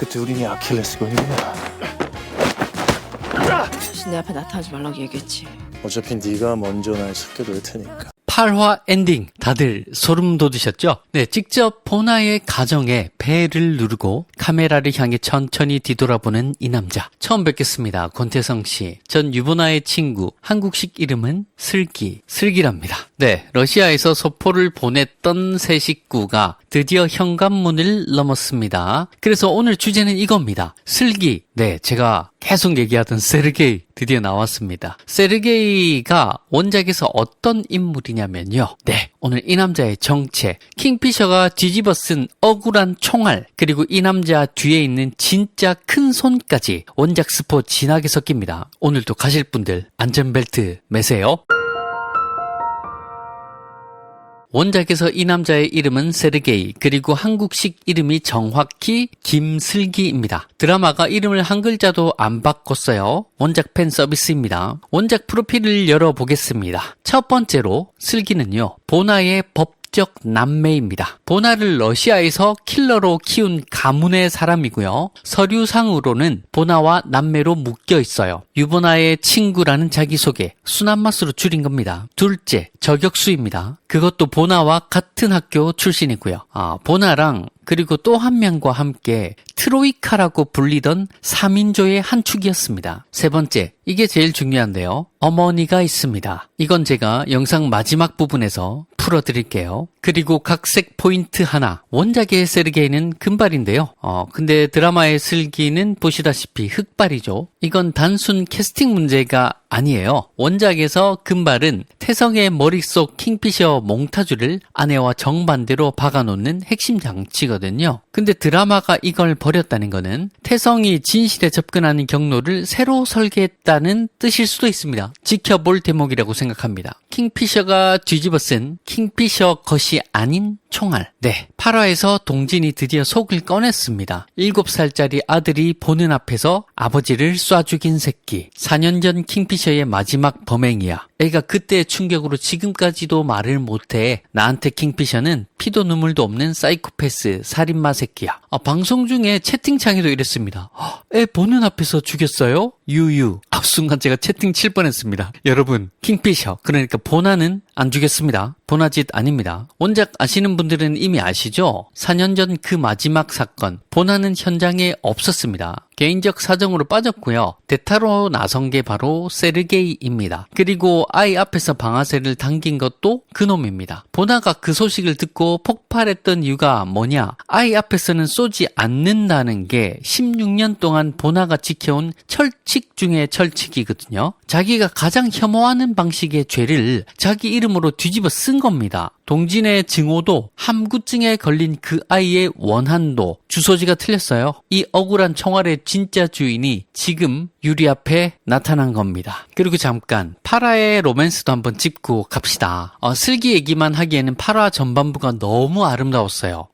끝에 우리 네 아킬레스건이구나. 다시 내 앞에 나타나지 말라고 얘기했지. 어차피 네가 먼저 날 찾게 될 테니까. 8화 엔딩 다들 소름 돋으셨죠? 네, 직접 보나의 가정에 벨을 누르고 카메라를 향해 천천히 뒤돌아보는 이 남자. 처음 뵙겠습니다. 권태성 씨. 전 유보나의 친구. 한국식 이름은 슬기랍니다. 네, 러시아에서 소포를 보냈던 세 식구가 드디어 현관문을 넘었습니다. 그래서 오늘 주제는 이겁니다. 슬기. 네, 제가 계속 얘기하던 세르게이 드디어 나왔습니다. 세르게이가 원작에서 어떤 인물이냐면요. 네, 오늘 이 남자의 정체, 킹피셔가 뒤집어 쓴 억울한 총알, 그리고 이 남자 뒤에 있는 진짜 큰 손까지 원작 스포 진하게 섞입니다. 오늘도 가실 분들 안전벨트 매세요. 원작에서 이 남자의 이름은 세르게이, 그리고 한국식 이름이 정확히 김슬기입니다. 드라마가 이름을 한 글자도 안 바꿨어요. 원작 팬 서비스입니다. 원작 프로필을 열어보겠습니다. 첫 번째로 슬기는요, 보나의 법적 남매입니다. 보나를 러시아에서 킬러로 키운 가문의 사람이고요. 서류상으로는 보나와 남매로 묶여 있어요. 유보나의 친구라는 자기소개, 순한 맛으로 줄인 겁니다. 둘째, 저격수입니다. 그것도 보나와 같은 학교 출신이고요. 보나랑 그리고 또 한 명과 함께 트로이카라고 불리던 3인조의 한 축이었습니다. 세 번째, 이게 제일 중요한데요. 어머니가 있습니다. 이건 제가 영상 마지막 부분에서 풀어드릴게요. 그리고 각색 포인트 하나. 원작의 세르게이는 금발인데요. 근데 드라마의 슬기는 보시다시피 흑발이죠. 이건 단순 캐스팅 문제가 아니에요. 원작에서 금발은 태성의 머릿속 킹피셔 몽타주를 아내와 정반대로 박아놓는 핵심 장치거든요. 근데 드라마가 이걸 버렸다는 거는 태성이 진실에 접근하는 경로를 새로 설계했다는 뜻일 수도 있습니다. 지켜볼 대목이라고 생각합니다. 킹피셔가 뒤집어 쓴 킹피셔 것이 아닌 총알. 네, 8화에서 동진이 드디어 속을 꺼냈습니다. 7살짜리 아들이 보는 앞에서 아버지를 쏴 죽인 새끼. 4년 전 킹피셔의 마지막 범행이야. 애가 그때의 충격으로 지금까지도 말을 못해. 나한테 킹피셔는 피도 눈물도 없는 사이코패스 살인마 새끼야. 방송 중에 채팅창에도 이랬습니다. 애 보는 앞에서 죽였어요? 유유. 순간 제가 채팅 칠 뻔했습니다. 여러분, 킹피셔, 그러니까 보나는 안 죽였습니다. 보나짓 아닙니다. 원작 아시는 분들은 이미 아시죠? 4년 전 그 마지막 사건, 보나는 현장에 없었습니다. 개인적 사정으로 빠졌고요. 대타로 나선 게 바로 세르게이입니다. 그리고 아이 앞에서 방아쇠를 당긴 것도 그놈입니다. 보나가 그 소식을 듣고 폭발했던 이유가 뭐냐? 아이 앞에서는 쏘지 않는다는 게 16년 동안 보나가 지켜온 철칙 중에 철칙이거든요. 자기가 가장 혐오하는 방식의 죄를 자기 이름으로 뒤집어 쓴 겁니다. 동진의 증오도, 함구증에 걸린 그 아이의 원한도, 주소지가 틀렸어요. 이 억울한 총알의 진짜 주인이 지금 유리 앞에 나타난 겁니다. 그리고 잠깐 8화의 로맨스도 한번 짚고 갑시다. 슬기 얘기만 하기에는 8화 전반부가 너무 아름다웠어요.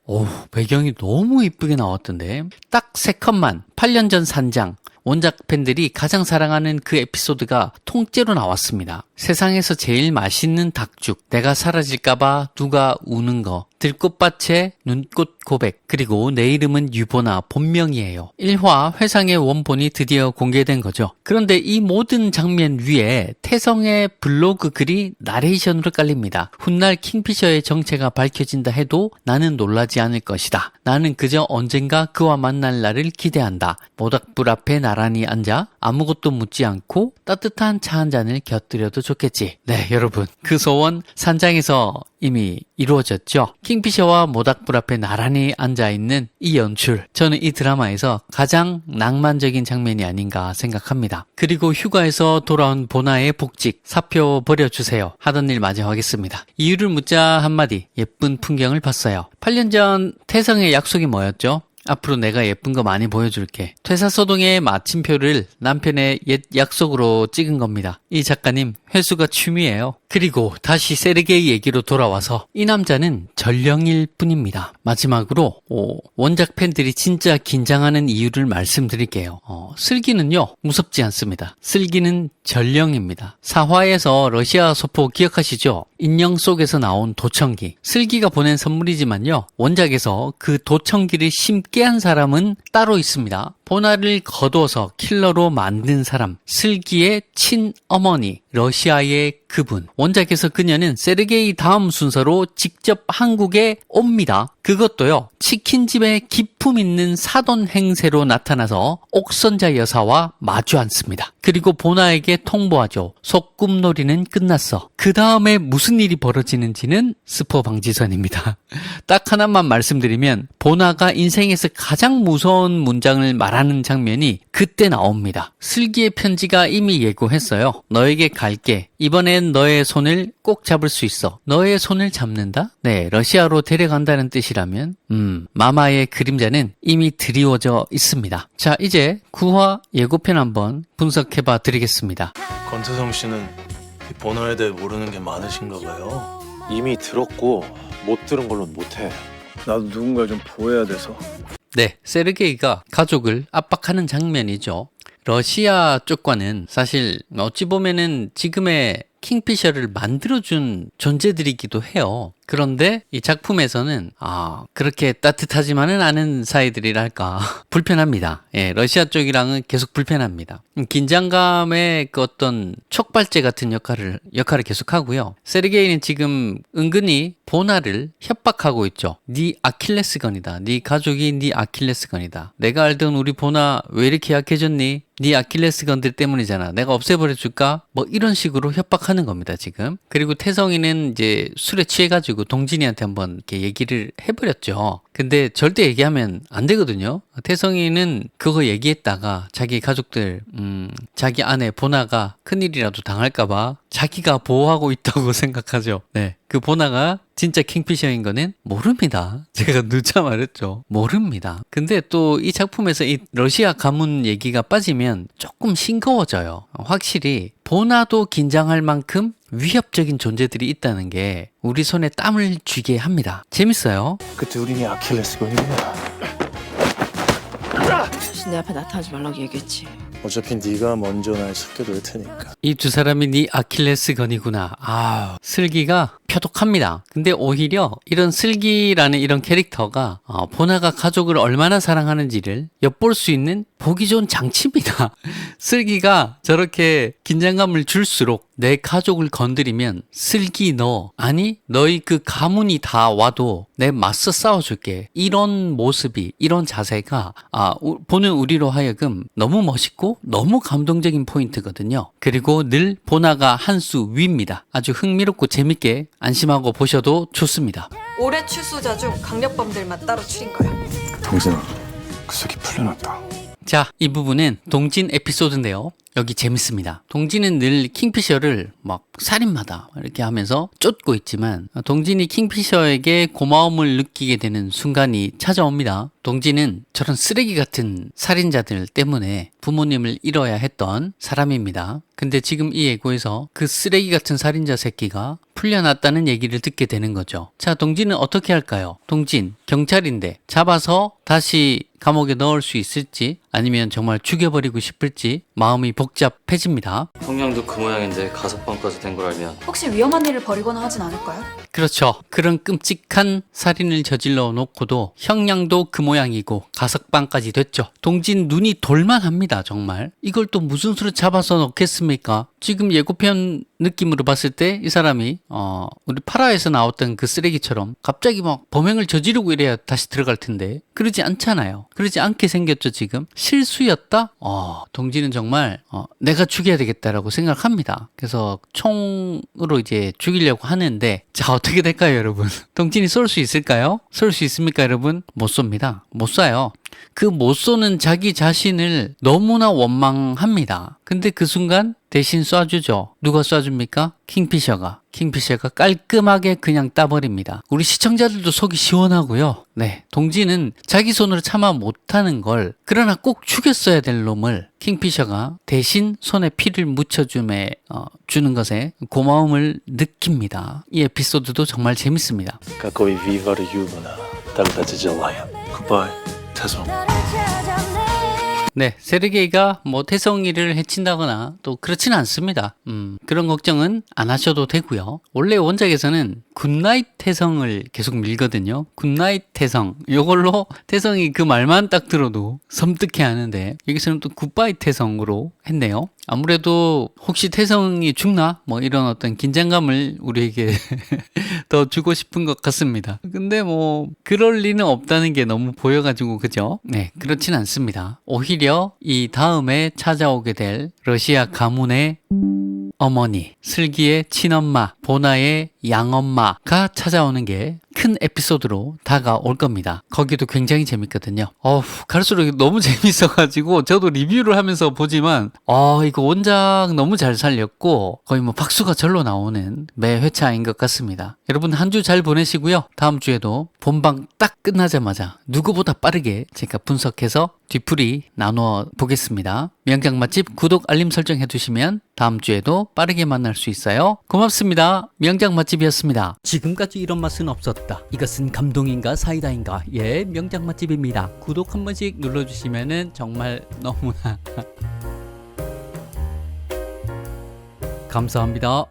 배경이 너무 이쁘게 나왔던데. 딱 3컷만 8년 전 산장, 원작 팬들이 가장 사랑하는 그 에피소드가 통째로 나왔습니다. 세상에서 제일 맛있는 닭죽, 내가 사라질까봐 누가 우는 거, 들꽃밭에 눈꽃 고백, 그리고 내 이름은 유보나 본명이에요. 1화 회상의 원본이 드디어 공개된 거죠. 그런데 이 모든 장면 위에 태성의 블로그 글이 나레이션으로 깔립니다. 훗날 킹피셔의 정체가 밝혀진다 해도 나는 놀라지 않을 것이다. 나는 그저 언젠가 그와 만날 날을 기대한다. 모닥불 앞에 나란히 앉아 아무것도 묻지 않고 따뜻한 차 한 잔을 곁들여도 좋겠지. 네, 여러분, 그 소원 산장에서 이미 이루어졌죠. 킹피셔와 모닥불 앞에 나란히 앉아있는 이 연출, 저는 이 드라마에서 가장 낭만적인 장면이 아닌가 생각합니다. 그리고 휴가에서 돌아온 보나의 복직, 사표 버려주세요 하던 일 마저 하겠습니다. 이유를 묻자 한마디, 예쁜 풍경을 봤어요. 8년 전 태성의 약속이 뭐였죠? 앞으로 내가 예쁜 거 많이 보여줄게. 퇴사소동의 마침표를 남편의 옛 약속으로 찍은 겁니다. 이 작가님, 회수가 취미예요. 그리고 다시 세르게이 얘기로 돌아와서 이 남자는 전령일 뿐입니다. 마지막으로 원작 팬들이 진짜 긴장하는 이유를 말씀드릴게요. 슬기는요 무섭지 않습니다. 슬기는 전령입니다. 사화에서 러시아 소포 기억하시죠? 인형 속에서 나온 도청기. 슬기가 보낸 선물이지만요 원작에서 그 도청기를 심게 한 사람은 따로 있습니다. 보나를 거둬서 킬러로 만든 사람, 슬기의 친어머니, 러시아의 그분. 원작에서 그녀는 세르게이 다음 순서로 직접 한국에 옵니다. 그것도요 치킨집에 기품 있는 사돈 행세로 나타나서 옥선자 여사와 마주 앉습니다. 그리고 보나에게 통보하죠. 소꿉놀이는 끝났어. 그 다음에 무슨 일이 벌어지는지는 스포 방지선입니다. 딱 하나만 말씀드리면 보나가 인생에서 가장 무서운 문장을 말하는 장면이 그때 나옵니다. 슬기의 편지가 이미 예고했어요. 너에게 갈게. 이번엔 너의 손을 꼭 잡을 수 있어. 너의 손을 잡는다? 네, 러시아로 데려간다는 뜻이라면 마마의 그림자는 이미 드리워져 있습니다. 자, 이제 9화 예고편 한번 분석해봐 드리겠습니다. 권태성 씨는 이 보너에 대해 모르는 게 많으신가 봐요. 이미 들었고 못 들은 걸로는 못해. 나도 누군가 좀 보호해야 돼서. 네, 세르게이가 가족을 압박하는 장면이죠. 러시아 쪽과는 사실 어찌 보면은 지금의 킹피셔를 만들어준 존재들이기도 해요. 그런데 이 작품에서는 그렇게 따뜻하지만은 않은 사이들이랄까 불편합니다. 예, 러시아 쪽이랑은 계속 불편합니다. 긴장감의 그 어떤 촉발제 같은 역할을 계속 하고요. 세르게이는 지금 은근히 보나를 협박하고 있죠. 네 아킬레스건이다. 네 가족이 네 아킬레스건이다. 내가 알던 우리 보나 왜 이렇게 약해졌니? 네 아킬레스건들 때문이잖아. 내가 없애버려 줄까? 뭐 이런 식으로 협박하는 겁니다, 지금. 그리고 태성이는 이제 술에 취해가지고 동진이한테 한번 이렇게 얘기를 해버렸죠. 근데 절대 얘기하면 안 되거든요. 태성이는 그거 얘기했다가 자기 가족들, 자기 아내 보나가 큰일이라도 당할까봐 자기가 보호하고 있다고 생각하죠. 네. 그 보나가 진짜 킹피셔인 거는 모릅니다. 제가 누차 말했죠. 모릅니다. 근데 또 이 작품에서 이 러시아 가문 얘기가 빠지면 조금 싱거워져요. 확실히 보나도 긴장할 만큼 위협적인 존재들이 있다는 게 우리 손에 땀을 쥐게 합니다. 재밌어요. 그때 우리 네 아킬레스건이구나. 다시 내 앞에 나타나지 말라고 얘기했지. 어차피 네가 먼저 날 찾게 될 테니까. 이 두 사람이 네 아킬레스건이구나. 슬기가 표독합니다. 근데 오히려 이런 슬기라는 이런 캐릭터가 보나가 가족을 얼마나 사랑하는지를 엿볼 수 있는 보기 좋은 장치입니다. 슬기가 저렇게 긴장감을 줄수록 내 가족을 건드리면 슬기 너희 그 가문이 다 와도 내 맞서 싸워줄게. 이런 모습이, 이런 자세가 보는 우리로 하여금 너무 멋있고 너무 감동적인 포인트거든요. 그리고 늘 보나가 한 수 위입니다. 아주 흥미롭고 재밌게 안심하고 보셔도 좋습니다. 올해 출소자 중 강력범들만 따로 추린 거야. 동진, 그 새끼 풀려났다. 자, 이 부분은 동진 에피소드인데요. 여기 재밌습니다. 동진은 늘 킹피셔를 막 살인마다 이렇게 하면서 쫓고 있지만 동진이 킹피셔에게 고마움을 느끼게 되는 순간이 찾아옵니다. 동진은 저런 쓰레기 같은 살인자들 때문에 부모님을 잃어야 했던 사람입니다. 근데 지금 이 예고에서 그 쓰레기 같은 살인자 새끼가 풀려났다는 얘기를 듣게 되는 거죠. 자, 동진은 어떻게 할까요? 동진, 경찰인데 잡아서 다시 감옥에 넣을 수 있을지 아니면 정말 죽여버리고 싶을지 마음이 복잡해집니다. 형량도 그 모양인데 가석방까지 된 걸 알면 혹시 위험한 일을 벌이거나 하진 않을까요? 그렇죠. 그런 끔찍한 살인을 저질러 놓고도 형량도 그 모양이고 가석방까지 됐죠. 동진 눈이 돌만합니다. 정말. 이걸 또 무슨 수로 잡아서 넣겠습니까? 지금 예고편 느낌으로 봤을 때 이 사람이 우리 파라에서 나왔던 그 쓰레기처럼 갑자기 막 범행을 저지르고 이래야 다시 들어갈 텐데 그러지 않잖아요. 그러지 않게 생겼죠. 지금 실수였다? 동진은 정말 내가 죽여야 되겠다라고 생각합니다. 그래서 총으로 이제 죽이려고 하는데 자, 어떻게 될까요, 여러분? 동진이 쏠 수 있을까요? 쏠 수 있습니까, 여러분? 못 쏩니다. 못 쏴요. 그 못 쏘는 자기 자신을 너무나 원망합니다. 근데 그 순간 대신 쏴주죠. 누가 쏴줍니까? 킹피셔가 깔끔하게 그냥 따버립니다. 우리 시청자들도 속이 시원하고요. 네, 동지는 자기 손으로 차마 못하는 걸, 그러나 꼭 죽였어야 될 놈을 킹피셔가 대신 손에 피를 묻혀주며 주는 것에 고마움을 느낍니다. 이 에피소드도 정말 재밌습니다. Какой вивар юбана. Тогда тяжелая. Goodbye, 태성. 네, 세르게이가 뭐 태성이를 해친다거나 또 그렇지는 않습니다. 그런 걱정은 안 하셔도 되고요. 원래 원작에서는 굿나잇 태성을 계속 밀거든요. 굿나잇 태성. 이걸로 태성이 그 말만 딱 들어도 섬뜩해 하는데 여기서는 또 굿바이 태성으로 했네요. 아무래도 혹시 태성이 죽나? 뭐 이런 어떤 긴장감을 우리에게 더 주고 싶은 것 같습니다. 근데 뭐 그럴 리는 없다는 게 너무 보여가지고 그죠? 네, 그렇진 않습니다. 오히려 이 다음에 찾아오게 될 러시아 가문의 어머니, 슬기의 친엄마, 보나의 양엄마가 찾아오는 게 큰 에피소드로 다가올 겁니다. 거기도 굉장히 재밌거든요. 갈수록 너무 재밌어가지고 저도 리뷰를 하면서 보지만 이거 원작 너무 잘 살렸고 거의 뭐 박수가 절로 나오는 매 회차인 것 같습니다. 여러분 한 주 잘 보내시고요. 다음 주에도 본방 딱 끝나자마자 누구보다 빠르게 제가 분석해서 뒤풀이 나누어 보겠습니다. 명작 맛집 구독 알림 설정 해두시면 다음 주에도 빠르게 만날 수 있어요. 고맙습니다. 명작 맛집이었습니다. 지금까지 이런 맛은 없었다. 이것은 감동인가 사이다인가? 예, 명작 맛집입니다. 구독 한 번씩 눌러주시면은 정말 너무나 감사합니다.